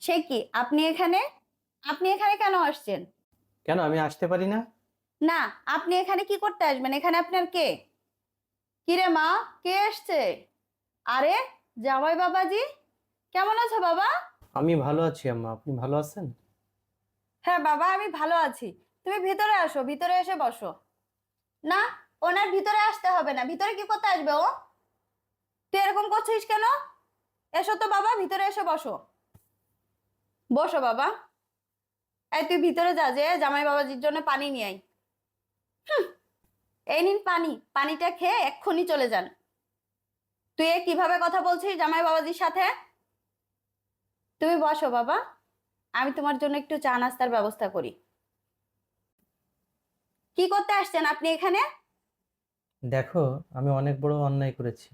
সে কি আপনি এখানে কেন আসছেন? কেন আমি আসতে পারি না? না, আপনি এখানে কি করতে আসবেন? এখানে আপনার কে? কি রে মা, কে এসছে? আরে, জামাই বাবাজি, কেমন আছো বাবা? আমি ভালো আছি আম্মা, আপনি ভালো আছেন? হ্যাঁ বাবা, আমি ভালো আছি। তুমি ভিতরে আসো, ভিতরে এসে বসো। না, ওনার ভিতরে আসতে হবে না। ভিতরে কি করতে আসবে ও? তুই এরকম করছিস কেন? এসো তো বাবা, ভিতরে এসে বসো। বসো বাবা। এই তুই ভিতরে যা, যে জামাই বাবাজির জন্য পানি নিয়ে আয়। এই নিন পানি, পানিটা খেয়ে এক্ষুনি চলে যান। তুই এ কিভাবে কথা বলছিস জামাই বাবাজির সাথে? তুমি বসো বাবা, আমি তোমার জন্য একটু চা নাস্তার ব্যবস্থা করি। কি করতে আসছেন আপনি এখানে? দেখো, আমি অনেক বড় অন্যায় করেছি।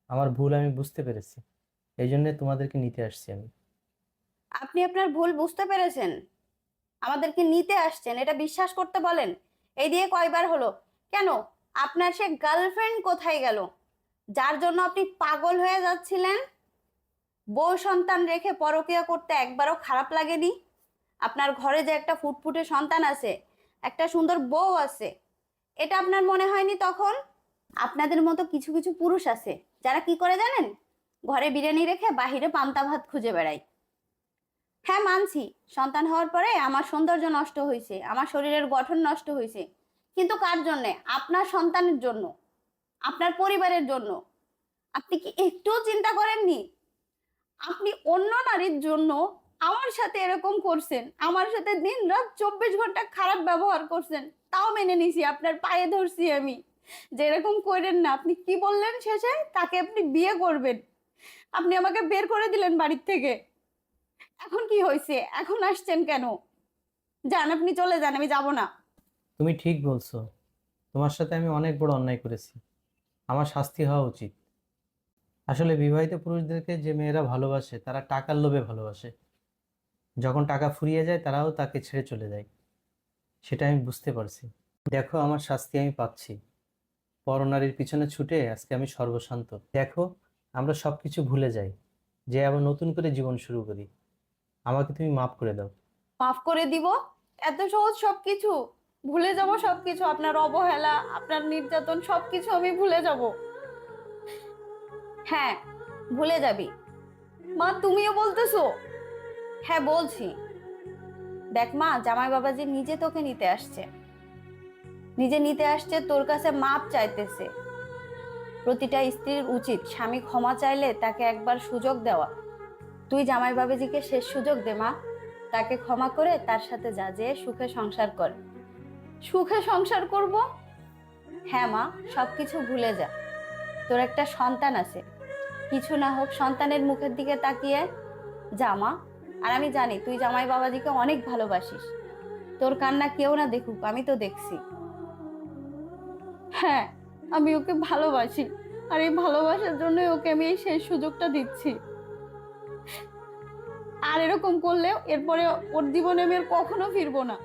আমার ভুল আমি বুঝতে পেরেছি। এই জন্য তোমাদেরকে নিতে আসছি আমি। আপনি আপনার ভুল বুঝতে পেরেছেন, আমাদেরকে নিতে আসছেন, এটা বিশ্বাস করতে বলেন? এই দিয়ে কয়বার হলো? কেন, আপনার সে গার্লফ্রেন্ড কোথায় গেল, যার জন্য আপনি পাগল হয়ে যাচ্ছিলেন? বউ সন্তান রেখে পরকিয়া করতে একবারও খারাপ লাগেনি? আপনার ঘরে যে একটা ফুটফুটে সন্তান আছে, একটা সুন্দর বউ আছে, এটা আপনার মনে হয়নি তখন? আপনাদের মতো কিছু কিছু পুরুষ আছে যারা কি করে জানেন, ঘরে বিরিয়ানি রেখে বাহিরে পান্তা ভাত খুঁজে বেড়ায়। হ্যাঁ মানছি, সন্তান হওয়ার পরে আমার সৌন্দর্য নষ্ট হয়েছে, আমার শরীরের গঠন নষ্ট হয়েছে, কিন্তু কার জন্যে? আপনার সন্তানের জন্য, আপনার পরিবারের জন্য। আপনি কি একটুও চিন্তা করেননি? আপনি অন্য নারীর জন্য আমার সাথে এরকম করছেন, আমার সাথে দিন রাত 24 ঘন্টা খারাপ ব্যবহার করছেন, তাও মেনে নিছি, আপনার পায়ে ধরছি আমি যে এরকম করেন না। আপনি কি বললেন শেষে? তাকে আপনি বিয়ে করবেন। আপনি আমাকে বের করে দিলেন বাড়ির থেকে। এখন কি হয়েছে? এখন আসছেন কেন? যান, আপনি চলে যান, আমি যাব না। তুমি ঠিক বলছো। তোমার সাথে আমি অনেক বড় অন্যায় করেছি। আমার শাস্তি হওয়া উচিত। আসলে বিবাহিত পুরুষদেরকে যে মেয়েরা ভালোবাসে তারা টাকার লোভে ভালোবাসে। যখন টাকা ফুরিয়ে যায় তারাও তাকে ছেড়ে চলে যায়। সেটা আমি বুঝতে পারছি। দেখো, আমার শাস্তি আমি পাচ্ছি। পরনারীর পিছনে ছুটে আজকে আমি সর্বশান্ত। দেখো, আমরা সবকিছু ভুলে যাই, যে আবার নতুন করে জীবন শুরু করি। আমাকে তুমি মাফ করে দাও। মাফ করে দিব? এত সহজ সবকিছু? ভুলে যাব সবকিছু, আপনার অবহেলা, আপনার নির্যাতন, সবকিছু আমি ভুলে যাব? হ্যাঁ, ভুলে যাবি। মা, তুমিও বলতেছো? হ্যাঁ বলছি। দেখ মা, জামাই বাবাজি নিজে তোকে নিতে আসছে, নিজে নিতে আসছে, তোর কাছে মাপ চাইতেছে। প্রতিটা স্ত্রীর উচিত স্বামী ক্ষমা চাইলে তাকে একবার সুযোগ দেওয়া। তুই জামাই বাবাজিকে শেষ সুযোগ দে মা, তাকে ক্ষমা করে তার সাথে যা, যে সুখে সংসার কর। সুখে সংসার করব? হ্যাঁ মা, সবকিছু ভুলে যা। তোর একটা সন্তান আছে, কিছু না হোক সন্তানের মুখের দিকে তাকিয়ে যা মা। আর আমি জানি তুই জামাই বাবাজিকে অনেক ভালোবাসিস, তোর কান্না কেউ না দেখুক, আমি তো দেখছি। হ্যাঁ, আমি ওকে ভালোবাসি, আর এই ভালোবাসার জন্যই ওকে আমি এই শেষ সুযোগটা দিচ্ছি। আর এরকম করলে এরপরে ওর জীবনে আমি আর কখনো ফিরবো না।